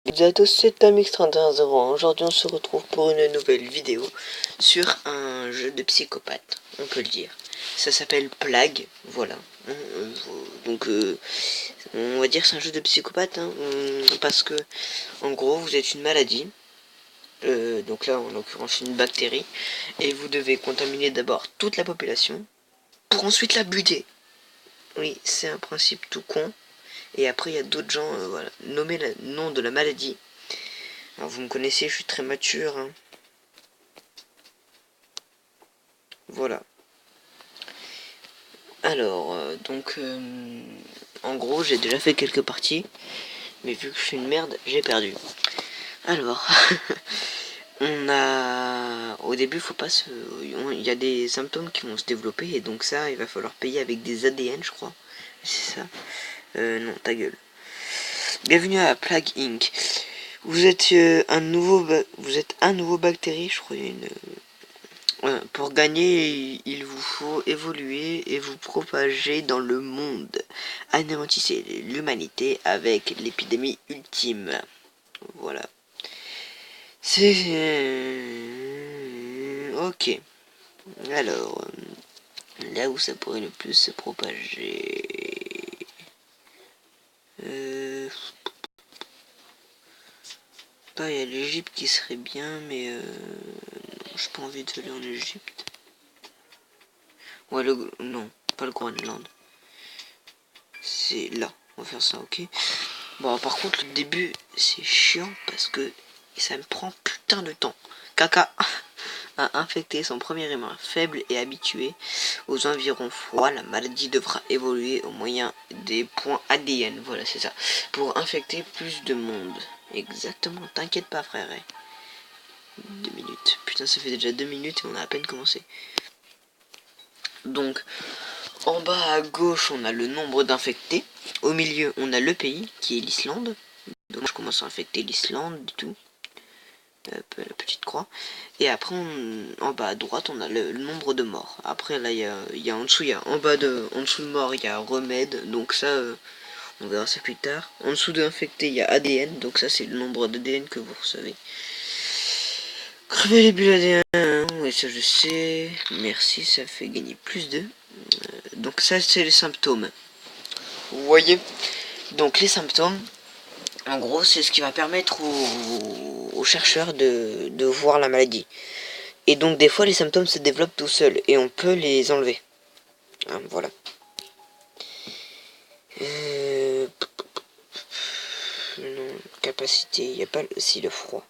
Salut à tous, c'est Amix3101. Aujourd'hui, on se retrouve pour une nouvelle vidéo sur un jeu de psychopathe, on peut le dire. Ça s'appelle Plague, voilà. Donc, on va dire que c'est un jeu de psychopathe, hein, parce que, en gros, vous êtes une maladie. Donc là, en l'occurrence, une bactérie. Et vous devez contaminer d'abord toute la population, pour ensuite la buter. Oui, c'est un principe tout con. Et après, il y a d'autres gens, voilà, nommer le nom de la maladie. Alors vous me connaissez, je suis très mature, hein. Voilà. Alors, en gros, j'ai déjà fait quelques parties, mais vu que je suis une merde, j'ai perdu. Alors, au début, faut pas se... Il y a des symptômes qui vont se développer, et donc ça, il va falloir payer avec des ADN, je crois. C'est ça. Non, ta gueule. Bienvenue à Plague Inc. Vous êtes vous êtes un nouveau bactérie, je crois. Pour gagner, il vous faut évoluer et vous propager dans le monde. Anéantissez l'humanité avec l'épidémie ultime. Voilà. C'est... Ok. Alors, là où ça pourrait le plus se propager... il y a l'Égypte qui serait bien, mais... j'ai pas envie d'aller en Égypte. Ouais, non, pas le Groenland. C'est là, on va faire ça, ok. Bon, par contre, le début, c'est chiant parce que ça me prend putain de temps. Caca a infecté son premier humain faible et habitué aux environs froids. La maladie devra évoluer au moyen des points ADN, voilà, c'est ça, pour infecter plus de monde. Exactement, t'inquiète pas, frère. 2 minutes. Putain, ça fait déjà 2 minutes et on a à peine commencé. Donc, en bas à gauche, on a le nombre d'infectés. Au milieu, on a le pays, qui est l'Islande. Donc, je commence à infecter l'Islande, du tout. Hop, la petite croix. Et après, en bas à droite, on a le nombre de morts. Après, là, il y a en dessous, en dessous de mort, il y a remède. Donc ça, on verra ça plus tard. En dessous de infecté, il y a ADN. Donc ça, c'est le nombre d'ADN que vous recevez. Crever les bulles ADN, oui, ça je sais. Merci, ça fait gagner plus de. Donc ça, c'est les symptômes. Vous voyez? Donc les symptômes, en gros, c'est ce qui va permettre aux chercheurs de voir la maladie. Et donc des fois, les symptômes se développent tout seuls et on peut les enlever. Hein, voilà. Non, capacité, il n'y a pas si le froid.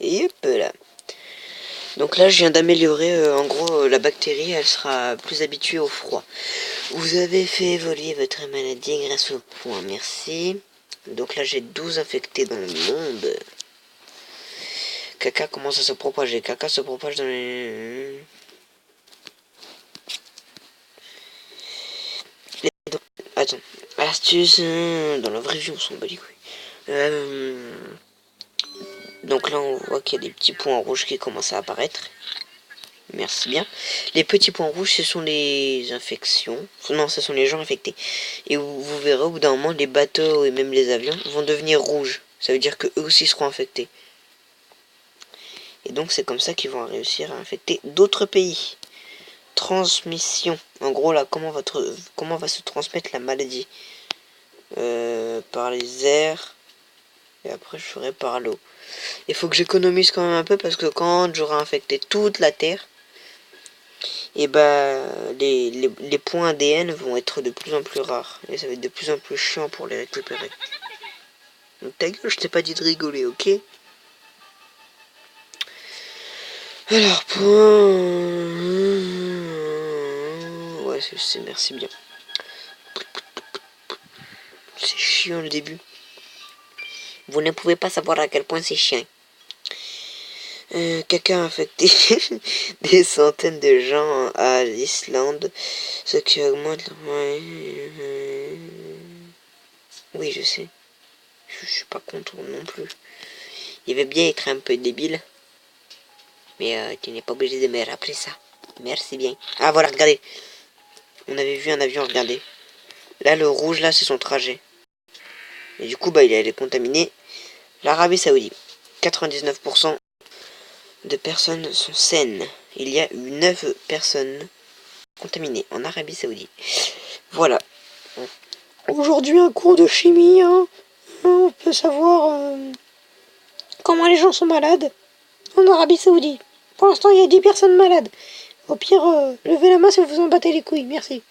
Et hop là. Donc là, je viens d'améliorer, en gros, la bactérie, elle sera plus habituée au froid. Vous avez fait évoluer votre maladie grâce au point, merci. Donc là, j'ai 12 infectés dans le monde. Caca commence à se propager. Caca se propage dans les... Attends. Astuce. Dans la vraie vie, on s'en bat les couilles. Donc là, on voit qu'il y a des petits points rouges qui commencent à apparaître. Merci bien. Les petits points rouges, ce sont les infections. Non, ce sont les gens infectés. Et vous verrez, au bout d'un moment, les bateaux et même les avions vont devenir rouges. Ça veut dire que eux aussi seront infectés. Et donc, c'est comme ça qu'ils vont réussir à infecter d'autres pays. Transmission. En gros, là, comment va se transmettre la maladie? Par les airs. Et après, je ferai par l'eau. Il faut que j'économise quand même un peu parce que quand j'aurai infecté toute la Terre, et bah les points ADN vont être de plus en plus rares. Et ça va être de plus en plus chiant pour les récupérer. Donc ta gueule, je t'ai pas dit de rigoler, ok? Alors, ouais, c'est merci bien. C'est chiant le début. Vous ne pouvez pas savoir à quel point c'est chiant. Caca a infecté des centaines de gens à l'Islande, ce qui augmente la... Oui, je sais. Je suis pas contre non plus. Il veut bien être un peu débile. Mais tu n'es pas obligé de me rappeler ça. Merci bien. Ah voilà, regardez. On avait vu un avion, regardez. Là, le rouge, là, c'est son trajet. Et du coup, bah, il est contaminé. L'Arabie Saoudite. 99% de personnes sont saines. Il y a eu 9 personnes contaminées en Arabie Saoudite. Voilà. Aujourd'hui, un cours de chimie, hein. On peut savoir comment les gens sont malades en Arabie Saoudite. Pour l'instant, il y a 10 personnes malades. Au pire, levez la main si vous en battez les couilles. Merci.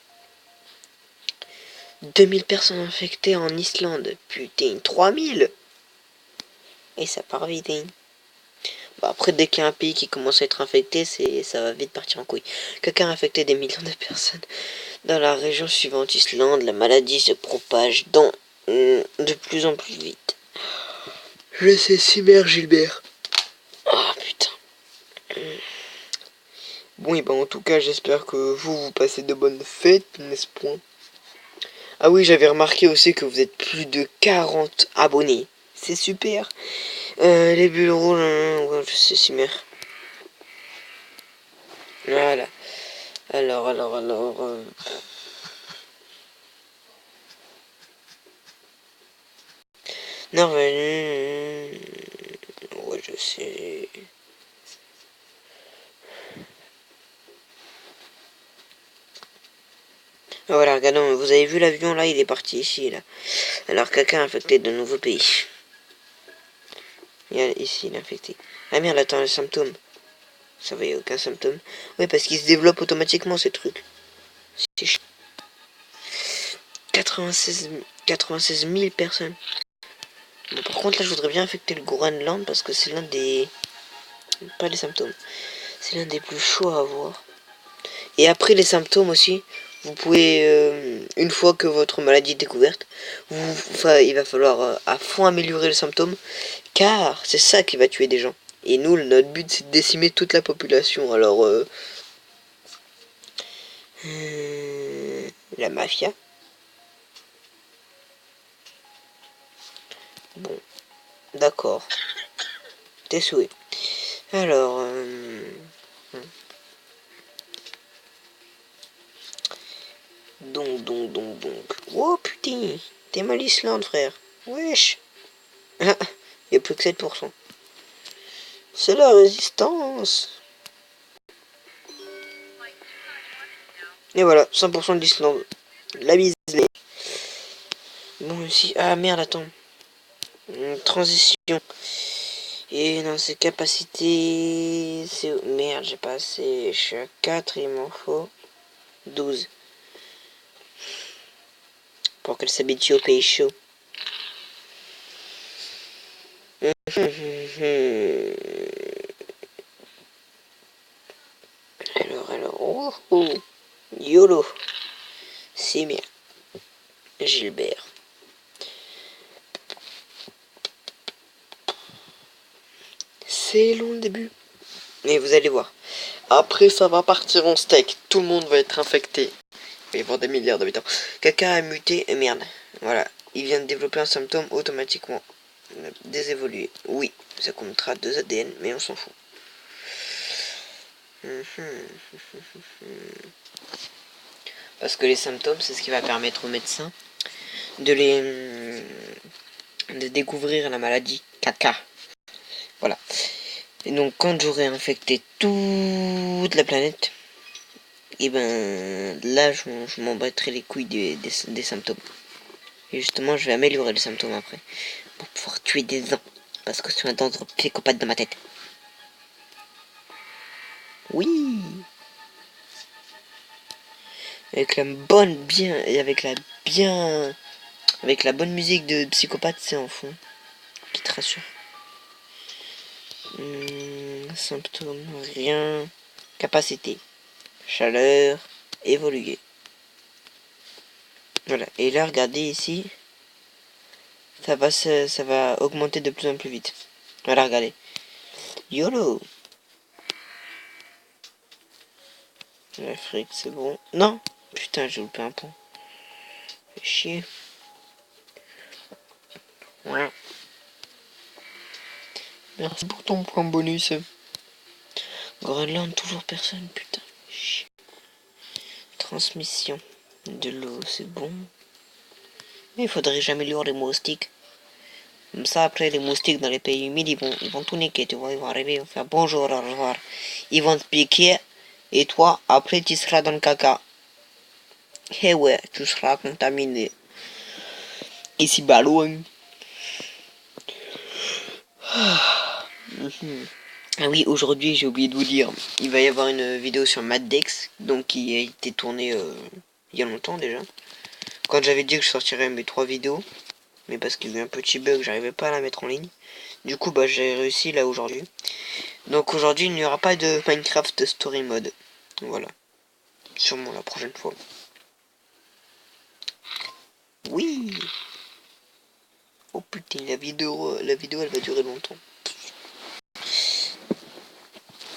2000 personnes infectées en Islande. Putain, 3000. Et ça part vite, hein. Bah après, dès qu'il y a un pays qui commence à être infecté, ça va vite partir en couille. Quelqu'un a infecté des millions de personnes. Dans la région suivante, Islande, la maladie se propage de plus en plus vite. Je sais si, mère Gilbert. Ah putain. Bon, et ben en tout cas, j'espère que vous passez de bonnes fêtes, n'est-ce point? Ah oui, j'avais remarqué aussi que vous êtes plus de 40 abonnés. C'est super. Les bulles rouges, ouais, je sais si, mère. Voilà. Alors. Norvège. Ouais, je sais. Ah, voilà, regardons, vous avez vu l'avion là, il est parti ici là. Alors quelqu'un a infecté de nouveaux pays. Ici, il est infecté. Ah merde, attends, les symptômes. Ça va, il n'y a aucun symptôme. Oui, parce qu'il se développe automatiquement ces trucs. C'est chiant. 96 000 personnes. Bon, par contre, là, je voudrais bien infecter le Groenland parce que c'est l'un des... Pas les symptômes. C'est l'un des plus chauds à avoir. Et après les symptômes aussi, vous pouvez, une fois que votre maladie est découverte, il va falloir à fond améliorer les symptômes, car c'est ça qui va tuer des gens. Et nous, notre but, c'est de décimer toute la population. Alors, la mafia. Bon, d'accord. T'es souhait. Alors, donc. Oh putain, t'es mal Islande, frère. Wesh. Il y a plus que 7%. C'est la résistance. Et voilà, 100% de l'Islande. La mise. Bon, ici. Ah merde, attends. Transition. Et dans ces capacités. Merde, j'ai pas assez. Je suis à 4, il m'en faut 12. Pour qu'elle s'habitue au pays chaud. Alors. YOLO. C'est bien. Gilbert. C'est long le début. Et vous allez voir. Après, ça va partir en steak. Tout le monde va être infecté. Il va y avoir des milliards d'habitants. Quelqu'un a muté. Et merde. Voilà. Il vient de développer un symptôme automatiquement désévolué. Oui, ça comptera 2 ADN, mais on s'en fout. Parce que les symptômes, c'est ce qui va permettre aux médecins de de découvrir la maladie caca. Voilà. Et donc quand j'aurai infecté toute la planète, et ben là je m'en battrai les couilles des symptômes. Et justement je vais améliorer les symptômes après. Pour pouvoir tuer des gens. Parce que je suis un dangereux psychopathe dans ma tête. Oui. Avec la bonne bien. Et avec la bien. Avec la bonne musique de psychopathe, c'est en fond. Qui te rassure. Symptômes, rien. Capacité. Chaleur. Évoluer. Voilà. Et là, regardez ici. Ça va augmenter de plus en plus vite. Voilà, regardez. YOLO. L'Afrique, c'est bon. Non. Putain, j'ai loupé un point. Fais chier. Ouais. Merci pour ton point bonus. Groenland, toujours personne, putain. Chier. Transmission. De l'eau, c'est bon. Mais il faudrait que j'améliore les moustiques. Comme ça, après, les moustiques dans les pays humides, ils vont tout niquer, tu vois. Ils vont arriver, ils vont faire bonjour, au revoir. Ils vont te piquer. Et toi, après, tu seras dans le caca. Eh ouais, tu seras contaminé. Ici, bah loin. Ah oui, aujourd'hui, j'ai oublié de vous dire, il va y avoir une vidéo sur Maddex, donc qui a été tournée il y a longtemps déjà. Quand j'avais dit que je sortirais mes 3 vidéos, mais parce qu'il y a eu un petit bug, j'arrivais pas à la mettre en ligne. Du coup, bah j'ai réussi là aujourd'hui. Donc aujourd'hui, il n'y aura pas de Minecraft Story Mode. Voilà. Sûrement la prochaine fois. Oui. Oh putain, la vidéo elle va durer longtemps.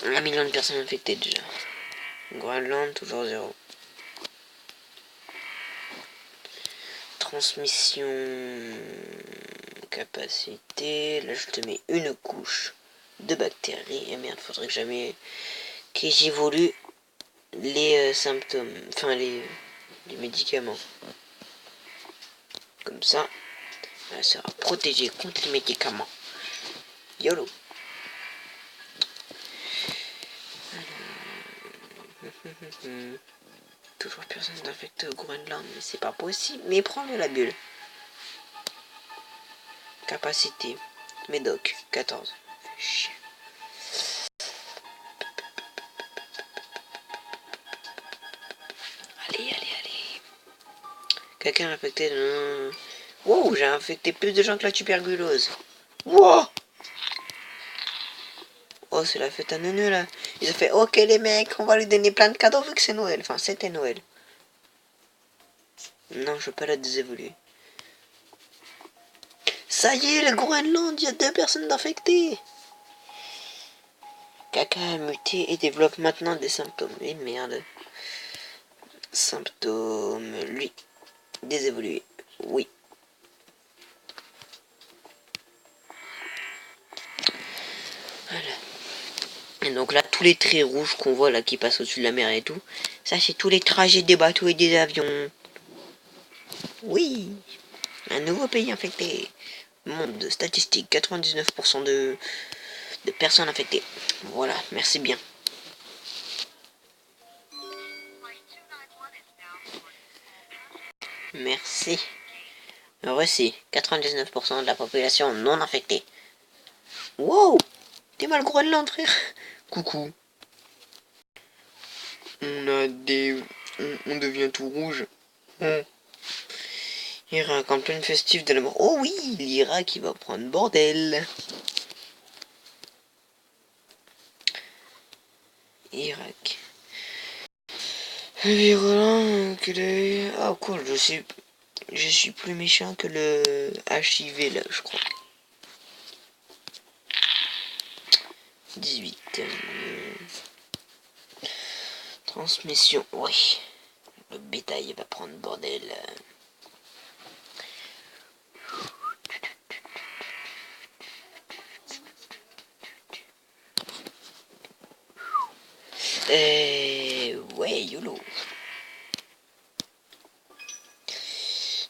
1 million de personnes infectées déjà. Groenland, toujours 0. Transmission capacité. Là je te mets une couche de bactéries. Et merde, faudrait que j'évolue les symptômes. Enfin les médicaments. Comme ça, elle sera protégée contre les médicaments. YOLO. Toujours personne d'infecté au Groenland, mais c'est pas possible. Mais prends-le la bulle. Capacité. Médoc, 14. Chier. Allez, allez, allez. Quelqu'un infecté de... Wow, j'ai infecté plus de gens que la tuberculose. Wow. Oh, c'est la fête à Noël là. Ils ont fait, ok les mecs, on va lui donner plein de cadeaux vu que c'est Noël. Enfin, c'était Noël. Non, je veux pas la désévoluer. Ça y est, le Groenland, il y a 2 personnes infectées. Caca a muté et développe maintenant des symptômes. Et merde. Symptômes, lui. Désévolué. Oui. Voilà. Et donc là, tous les traits rouges qu'on voit là qui passent au-dessus de la mer et tout, ça c'est tous les trajets des bateaux et des avions. Oui. Un nouveau pays infecté. Monde de statistiques, 99% de personnes infectées. Voilà, merci bien. Merci. Reçu. 99% de la population non infectée. Wow. T'es mal Groenland, frère. Coucou. On a des... On devient tout rouge. Irak en pleine festive de la mort. Oh oui, l'Irak il va prendre bordel. Irak. Virulent que le... Ah cool, je suis plus méchant que le HIV là, je crois. 18. Transmission, oui. Le bétail va prendre bordel. Ouais, YOLO.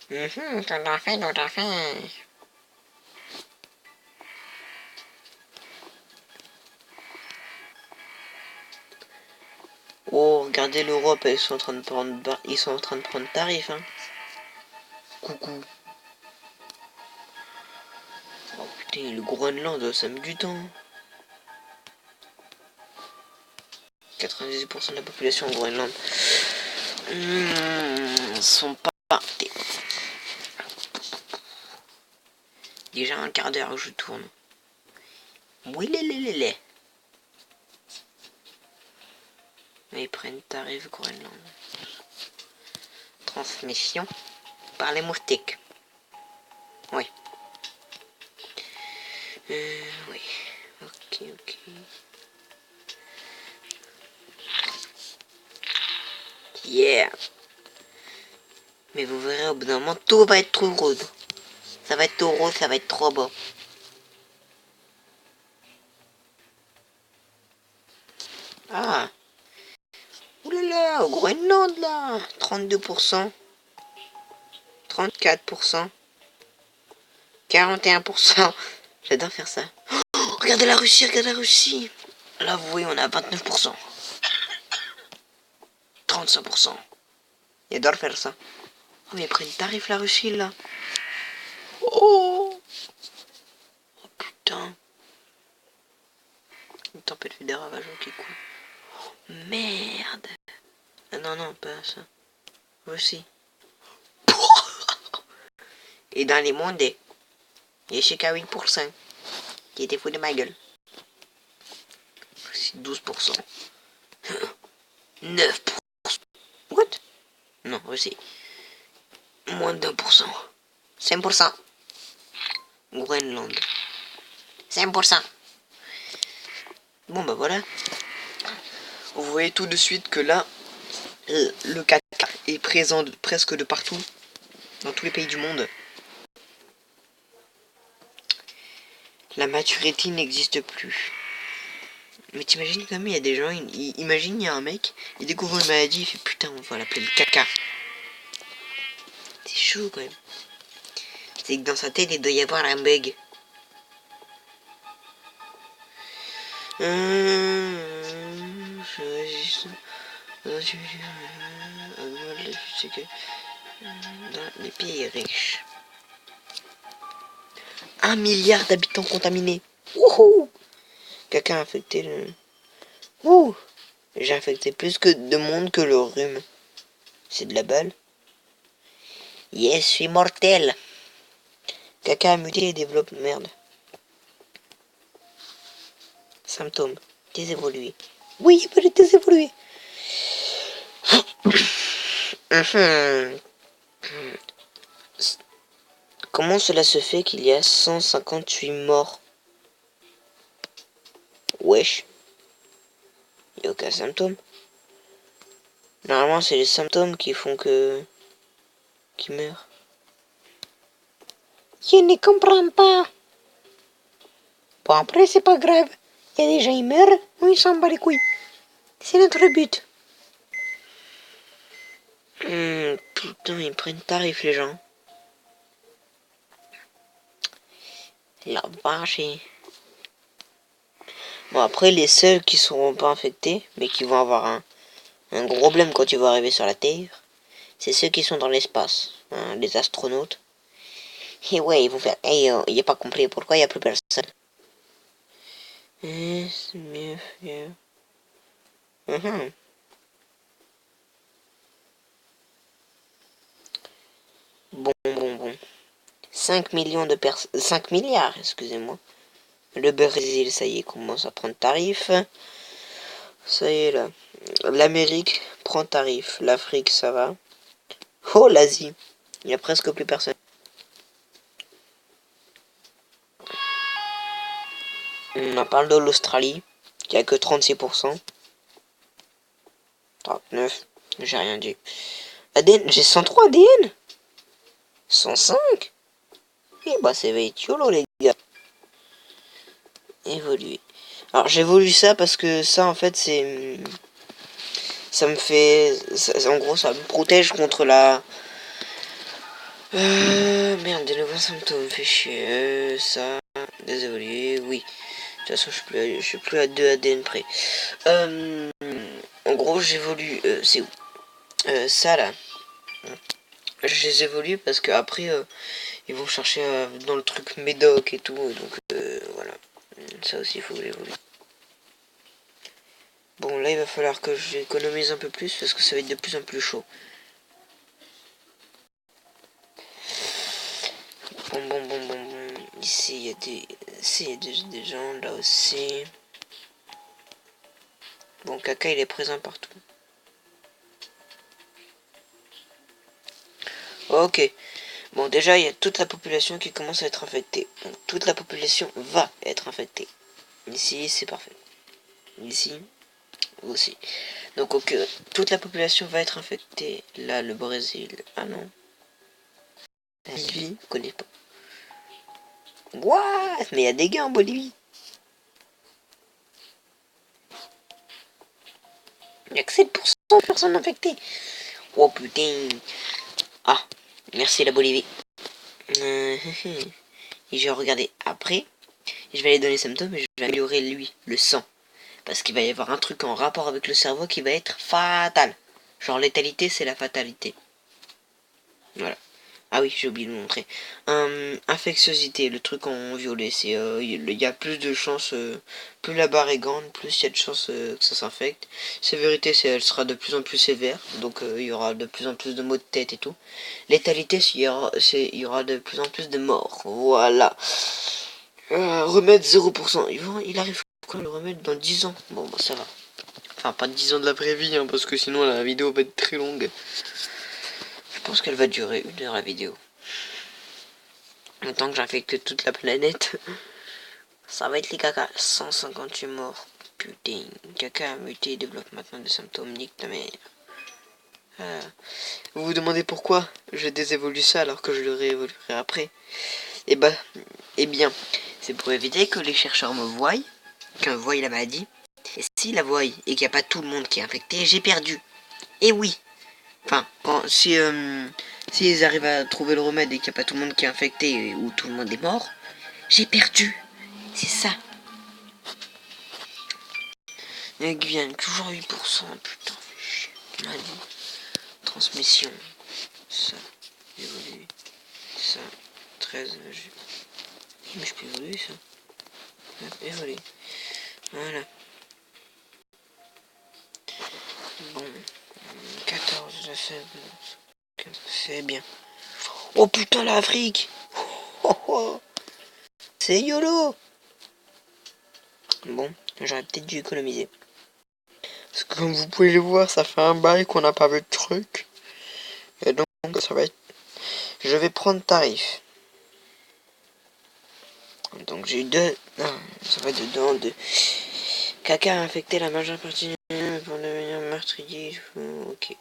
Tout à fait, tout à fait. Oh, regardez l'Europe, ils sont en train de prendre tarif, hein. Coucou. Oh putain, le Groenland, ça met du temps. 98% de la population au Groenland sont pas partis. Déjà un quart d'heure que je tourne. Oui, les. Ils prennent tarif Groenland. Transmission par les moustiques. Oui. Oui. Ok. Yeah. Mais vous verrez, au bout d'un moment, tout va être trop rose. Ça va être trop rose, ça va être trop beau. Ah. Oulala, au Groenland, là. 32%. 34%. 41%. J'adore faire ça. Oh, regardez la Russie, regardez la Russie. Là, vous voyez, on est à 29%. 35%. J'adore faire ça. Oh, mais ils prennent tarif la Russie, là. Oh, oh putain. Une tempête fait des ravages, ok, cool. Merde. Ah non, non, pas ça. Russie. Et dans les mondes, il y a Chicago 8%. Qui était fou de ma gueule. 12%. 9%. What? Non, aussi. Moins d'1%. 5%. Groenland. 5%. Bon bah voilà. Vous voyez tout de suite que là, le caca est présent presque de partout. Dans tous les pays du monde. La maturité n'existe plus. Mais t'imagines quand même, il y a des gens, imagine, il y a un mec, il découvre une maladie, il fait putain, on va l'appeler le caca. C'est chaud quand même. C'est que dans sa tête, il doit y avoir un bug. Dans les pays riches. 1 milliard d'habitants contaminés. Wouhou! Caca infecté le... Ouh! J'ai infecté plus que de monde que le rhume. C'est de la balle. Yes, je suis mortel. Caca a muté et développe... Merde. Symptômes. Désévolué. Oui, il peut désévoluer. Comment cela se fait qu'il y a 158 morts? Wesh. Il n'y a aucun symptôme. Normalement, c'est les symptômes qui font que... qui meurent. Je ne comprends pas. Bon, après, c'est pas grave. Il y a des gens, ils meurent, ou ils s'en bat les couilles. C'est notre but. Putain, ils prennent tarif, les gens. La vache. Bon, après, les seuls qui seront pas infectés, mais qui vont avoir un gros problème quand ils vont arriver sur la Terre, c'est ceux qui sont dans l'espace, hein, les astronautes. Et ouais, ils vont faire, hey, il est pas complet, pourquoi il n'y a plus personne? C'est mieux, mieux. Bon. 5 millions de personnes, 5 milliards, excusez-moi. Le Brésil, ça y est, commence à prendre tarif. Ça y est, là. L'Amérique prend tarif. L'Afrique, ça va. Oh, l'Asie. Il n'y a presque plus personne. On parle de l'Australie, qui a que 36%. 39. J'ai rien dit. ADN, j'ai 103 ADN. 105. Et bah, c'est yolo, les gars. Évoluer. Alors, j'évolue ça parce que ça, en fait, c'est... Ça me fait... en gros, ça me protège contre la... Merde, des nouveaux symptômes, fait chier. Ça, désolé, oui. De toute façon, je suis plus à 2 ADN près. En gros, j'évolue... c'est où ça, là. Je les évolue parce que après ils vont chercher dans le truc médoc et tout. Donc, voilà. Ça aussi, il faut que j'évolue. Bon, là, il va falloir que j'économise un peu plus parce que ça va être de plus en plus chaud. Bon. Ici, il y a des gens, là aussi. Bon, caca, il est présent partout. Ok. Bon, déjà, il y a toute la population qui commence à être infectée. Donc, toute la population va être infectée. Ici, c'est parfait. Ici, aussi. Donc, ok, toute la population va être infectée. Là, le Brésil. Ah non. La Bolivie, je connais pas. What? Mais il y a des gars en Bolivie. Il n'y a que 7% de personnes infectées. Oh putain. Ah, merci la Bolivie. Et je vais regarder après. Et je vais aller donner les symptômes et je vais améliorer lui, le sang. Parce qu'il va y avoir un truc en rapport avec le cerveau qui va être fatal. Genre létalité, c'est la fatalité. Voilà. Ah oui, j'ai oublié de vous montrer. Infectiosité, le truc en violet, c'est il y a plus de chances, plus la barre est grande, plus il y a de chances que ça s'infecte. Sévérité, elle sera de plus en plus sévère, donc il y aura de plus en plus de maux de tête et tout. Létalité, il y aura de plus en plus de morts. Voilà. Remède 0%. Il arrive quand le remède dans 10 ans. Bon, bah ça va. Enfin, pas 10 ans de la vraie vie, hein, parce que sinon la vidéo va être très longue. Je pense qu'elle va durer 1 heure la vidéo. Autant que j'infecte toute la planète. Ça va être les caca. 158 morts. Putain. Caca a muté, développe maintenant des symptômes. Nique ta mère. Vous vous demandez pourquoi je désévolue ça alors que je le réévoluerai après. Eh bien, c'est pour éviter que les chercheurs me voient, qu'un voient la maladie. Et s'ils la voient et qu'il n'y a pas tout le monde qui est infecté, j'ai perdu. Et oui. Enfin, s'ils arrivent à trouver le remède et qu'il n'y a pas tout le monde qui est infecté ou tout le monde est mort, j'ai perdu. C'est ça. Et Guyane, toujours 8%. Putain, maladie. Transmission. Ça. Évoluer. Ça. 13. Mais je peux évoluer ça. Évoluer. Voilà. Bon. 14, ça fait. C'est bien. Oh putain, l'Afrique. Oh, oh. C'est YOLO. Bon, j'aurais peut-être dû économiser. Parce que comme vous pouvez le voir, ça fait un bail qu'on n'a pas vu de truc. Et donc, ça va être... Je vais prendre tarif. Donc j'ai eu deux... Non, ça va être dedans de... Caca a infecté la majeure partie pour devenir meurtrier. Ok.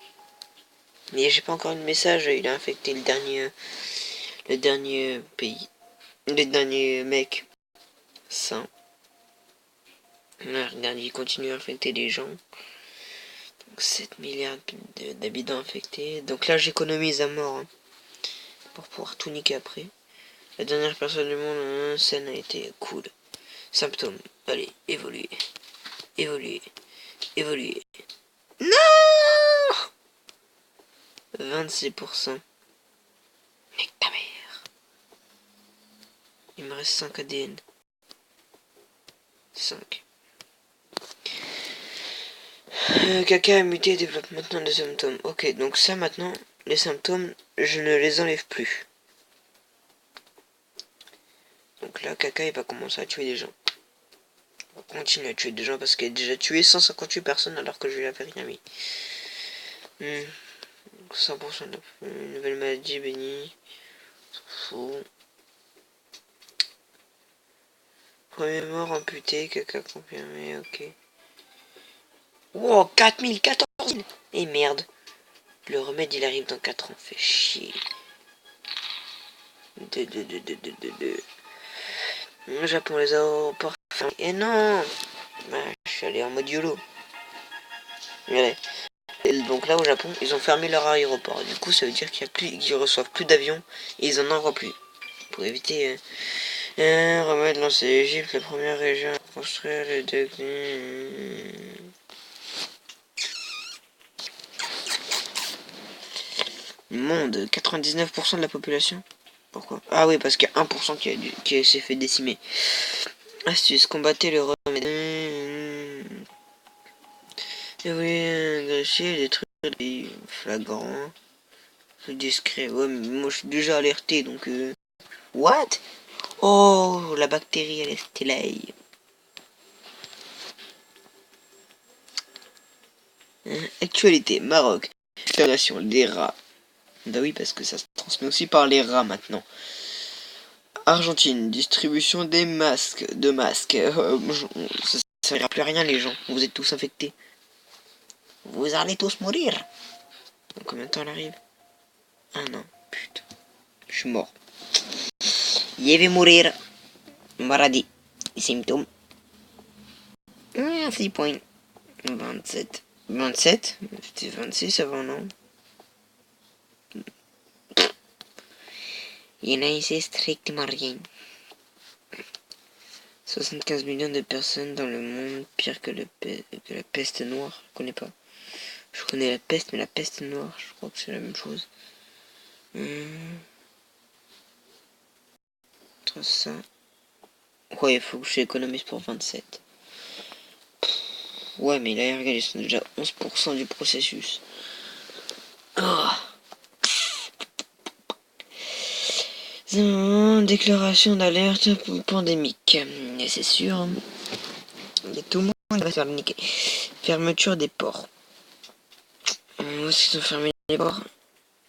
Mais j'ai pas encore eu de message, il a infecté le dernier pays. Le dernier mec. Sain. Là, regarde, il continue à infecter les gens. Donc 7 milliards d'habitants infectés. Donc là, j'économise à mort. Hein, pour pouvoir tout niquer après. La dernière personne du monde, scène a été cool. Symptômes. Allez, évoluer. Évoluer. Évoluer. Non 26%. Mec ta mère. Il me reste 5 ADN. 5. Caca a muté et développe maintenant des symptômes. Ok, donc ça maintenant, les symptômes, je ne les enlève plus. Donc là, Caca, il va commencer à tuer des gens. On va continuer à tuer des gens parce qu'il a déjà tué 158 personnes alors que je lui avais rien mis. 100% de nouvelle maladie bénie. Fou. Premier mort amputé, Caca confirmé, ok. Wow, 4014 000. Et merde. Le remède, il arrive dans 4 ans. Fait chier. Japon, les aéroports fermés. Et non. Bah, je suis allé en mode YOLO. Regardez. Et donc là, au Japon, ils ont fermé leur aéroport. Du coup, ça veut dire qu'ils reçoivent plus d'avions. Et ils en envoient plus. Pour éviter... remède lancé l'Égypte, la première région à construire les deux... Monde, 99% de la population. Pourquoi? Ah oui, parce qu'il y a 1% qui s'est fait décimer. Astuce, combattez le remède. Et oui, greffier, des trucs des flagrants. C'est discret. Ouais, mais moi je suis déjà alerté donc. What? Oh, la bactérie elle est stylée. Actualité, Maroc. Fédération, les rats. Bah oui, parce que ça se transmet aussi par les rats maintenant. Argentine, distribution des masques. Ça sert plus à rien les gens. Vous êtes tous infectés. Vous allez tous mourir. Dans combien de temps elle arrive? Ah non, putain. Je suis mort. Je vais mourir. Maladie. Symptômes. 6 points. 27. 27? C'était 26 avant, non? Il n'y en a ici strictement rien. 75 millions de personnes dans le monde, pire que la peste noire. Je connais pas. Je connais la peste, mais la peste noire, je crois que c'est la même chose. Entre ça. Ouais, il faut que j'économise pour 27. Ouais, mais là, regarde, ils sont déjà 11% du processus. Oh. Déclaration d'alerte pandémique. Et c'est sûr. Il y a tout le monde va se faire niquer. Fermeture des ports. Où est-ce qu'ils ont fermé les ports?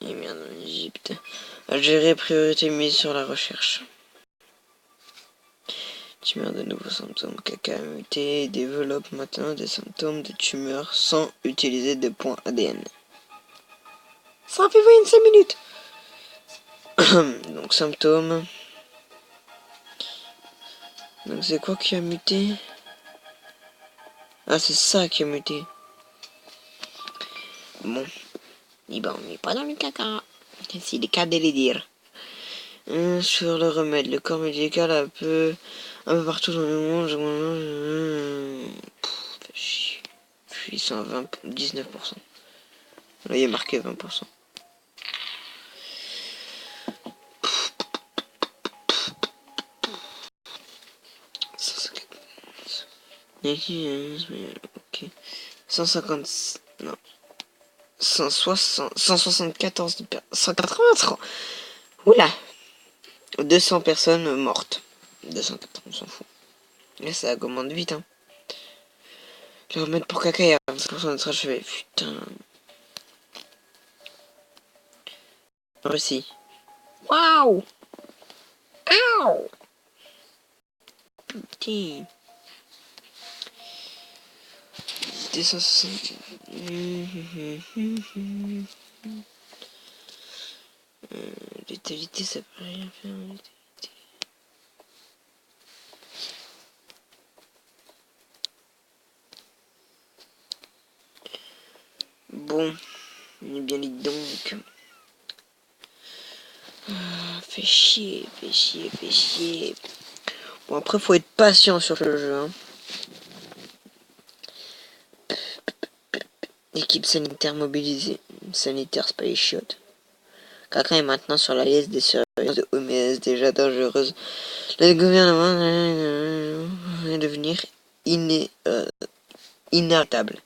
Et merde, en Égypte. Algérie, priorité mise sur la recherche. Tumeur de nouveaux symptômes. Caca muté développe maintenant des symptômes de tumeur sans utiliser de points ADN. Ça fait 25 minutes. Donc symptômes. Donc c'est quoi qui a muté? Ah, c'est ça qui a muté. Bon. Et ben, on n'est pas dans le caca. C'est le cas de les dire. Sur le remède, le corps médical un peu partout dans le monde. Fait chier. Ils sont à 19%. Là, il y a marqué 20%. Ok. 150. Non. 174. 183. Oula. 200 personnes mortes. 280, on s'en fout. Là, ça commande vite, hein. Le remède pour caca, il y a 25% de trash. Putain. Russie. Waouh. Ow. Putain. 260. Létalité, ça peut rien faire. Bon, on est bien les donc. Fait chier, fait chier, fait chier. Bon, après, faut être patient sur le jeu. Hein. Équipe sanitaire mobilisée. Sanitaire Space Shot. Caca est maintenant sur la liste des surveillances de OMS déjà dangereuses. Le gouvernement va devenir inarrêtable.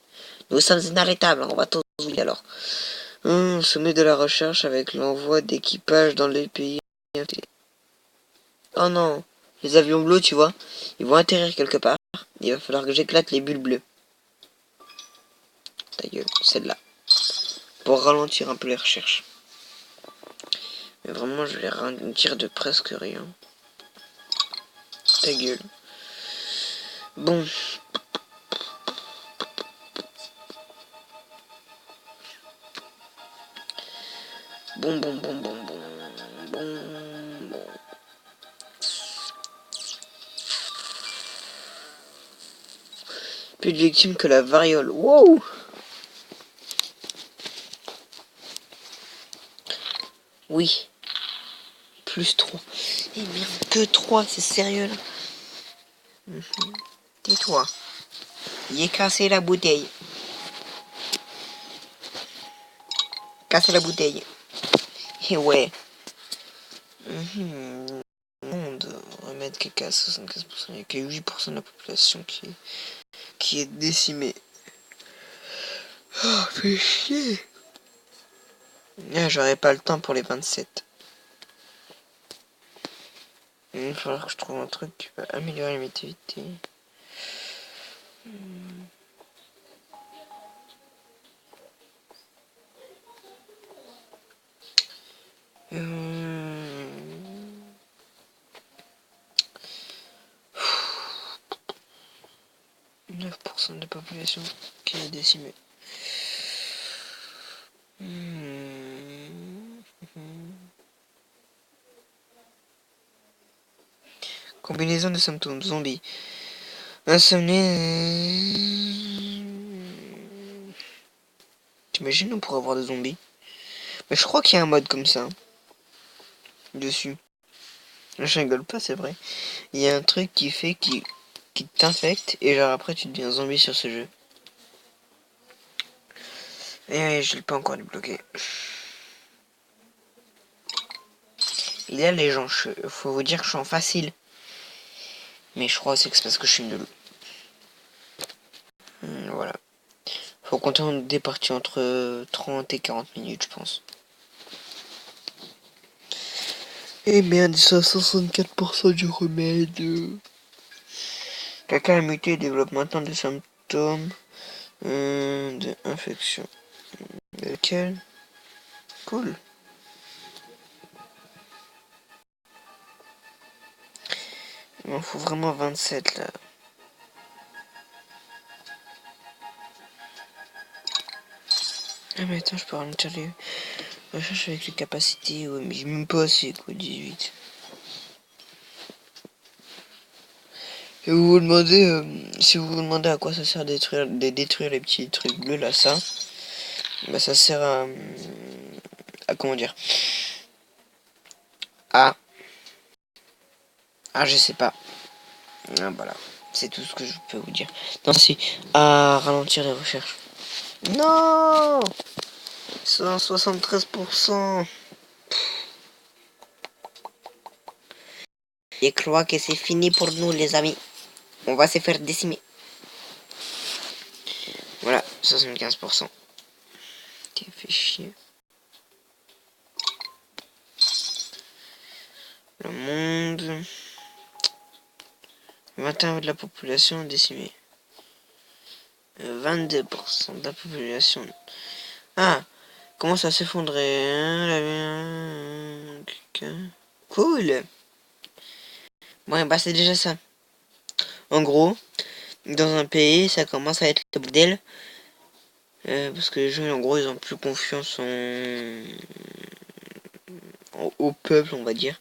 Nous sommes inarrêtables, on va tous oublier alors. Sommet de la recherche avec l'envoi d'équipage dans les pays. Oh non, les avions bleus, tu vois, ils vont atterrir quelque part. Il va falloir que j'éclate les bulles bleues. Ta gueule, celle-là. Pour ralentir un peu les recherches. Mais vraiment, je vais ralentir de presque rien. Ta gueule. Bon. Bon. Plus de victimes que la variole. Wow! Oui. Plus 3. Eh merde, que 3, c'est sérieux là. Tais-toi. Il est cassé la bouteille. Casser la bouteille. Et ouais. Monde. Remède caca à 75%. Il n'y a que 8% de la population qui est décimée. Oh, fait chier. Ah, j'aurais pas le temps pour les 27. Il va falloir que je trouve un truc qui va améliorer la météorité. « 9% de la population qui est décimée. Combinaison de symptômes. Zombie. Insomnie. T'imagines, on pourrait avoir des zombies. Mais je crois qu'il y a un mode comme ça. Dessus. Je rigole pas, c'est vrai. Il y a un truc qui fait qui t'infecte et genre après tu deviens zombie sur ce jeu. Et je l'ai pas encore débloqué. Il y a les gens, faut vous dire que je suis en facile. Mais je crois aussi que c'est parce que je suis nul. Voilà. Faut compter des parties entre 30 et 40 minutes, je pense. Et merde, ils sont à 64% du remède. Quelqu'un a muté et développe maintenant des symptômes d'infection. Lequel? Cool. Il m'en faut vraiment 27 là. Ah mais attends, je peux ralentir les recherches avec les capacités. Ouais, mais j'ai même pas assez quoi, 18. Et vous vous demandez, si vous vous demandez à quoi ça sert de détruire les petits trucs bleus là, ça, bah ça sert à comment dire, à, je sais pas. Ah, voilà, c'est tout ce que je peux vous dire. Non, si, à ralentir les recherches. Non, 173%. Je crois que c'est fini pour nous les amis. On va se faire décimer. Voilà, 75%. T'es fait chier. Le monde. 21% de la population décimée. 22% de la population. Ah, commence à s'effondrer. Cool. Bon, bah c'est déjà ça. En gros, dans un pays, ça commence à être le bordel. Parce que les gens, en gros, ils ont plus confiance au peuple, on va dire.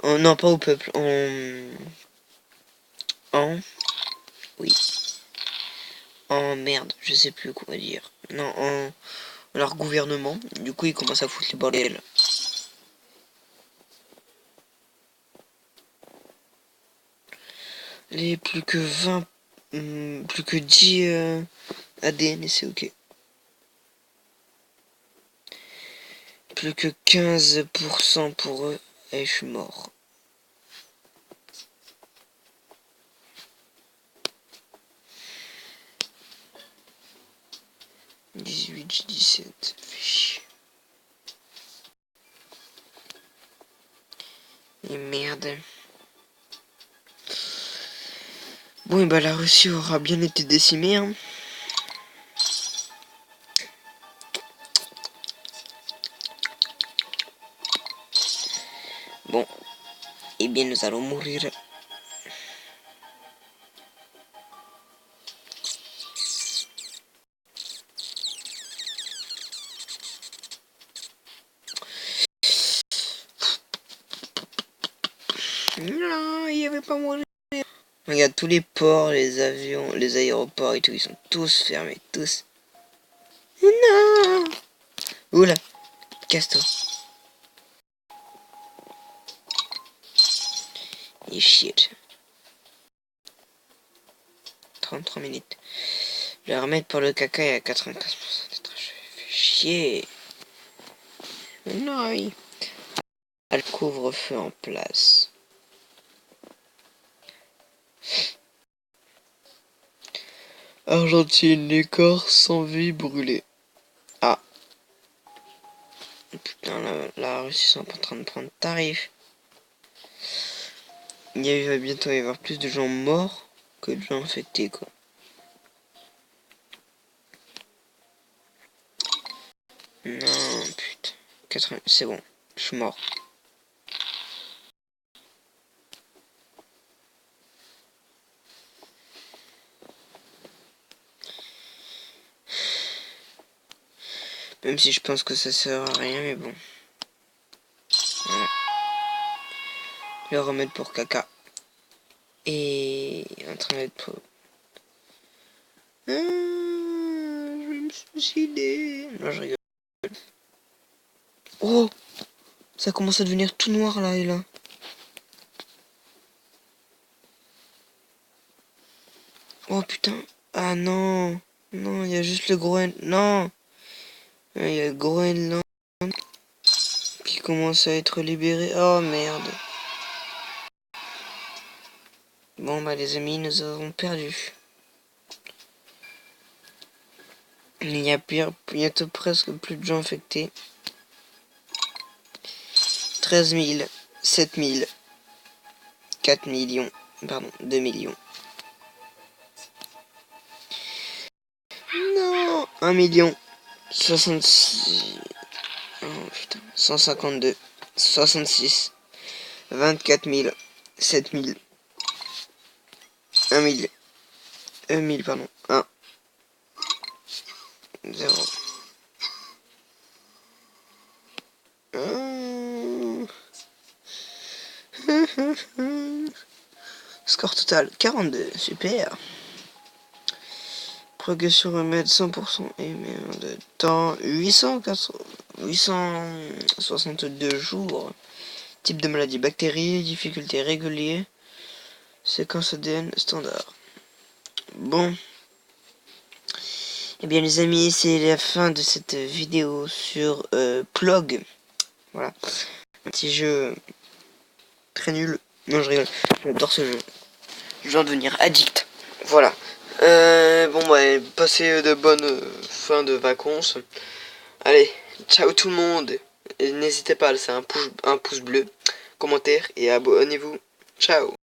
Non, pas au peuple. Oui. En merde, je sais plus quoi dire. Non, en leur gouvernement. Du coup, ils commencent à foutre le bordel. Les plus que 20, plus que 10 ADN et c'est ok. Plus que 15% pour eux. Et je suis mort. 18, 17. Fait chier. Et merde. Bon, et bah la Russie aura bien été décimée. Hein. Bon. Eh bien, nous allons mourir. Non, il n'y avait pas mourir. Regarde, tous les ports, les avions, les aéroports et tout, ils sont tous fermés, tous. Non. Oula, casse-toi. Et shit. 33 minutes. Le remède pour le caca est à 95% des trash. Fait chier. Non, oui. Le couvre-feu en place. Argentine, l'écorce sans vie brûlée. Ah. Putain, la Russie sont en train de prendre tarif. Il va bientôt y avoir plus de gens morts que de gens infectés, quoi. Non, putain. 80... C'est bon, je suis mort. Même si je pense que ça sert à rien, mais bon. Voilà. Le remède pour caca. Et en train d'être pour... Ah, je vais me suicider. Non, je rigole. Oh, ça commence à devenir tout noir là et là. Oh putain. Ah non. Non, il y a juste le Groenland. Non. Il y a le Groenland qui commence à être libéré. Oh merde. Bon bah les amis, nous avons perdu. Il y a bientôt presque plus de gens infectés. 13 000, 7 000, 4 millions, pardon, 2 millions. Non, 1 million, 66, oh putain, 152, 66, 24 000, 7 000, 1 000, 1 000, pardon, 1, 0. Score total 42, super. Progression remède 100% et de temps 862 jours. Type de maladie bactérie, difficulté régulier, séquence ADN standard. Bon. Eh bien les amis, c'est la fin de cette vidéo sur Plog. Voilà. Un petit jeu très nul. Non, je rigole. J'adore ce jeu. Je viens de devenir addict. Voilà. Bon, bah, passez de bonnes fins de vacances. Allez, ciao tout le monde. Et n'hésitez pas à laisser un pouce bleu, commentaire et abonnez-vous. Ciao.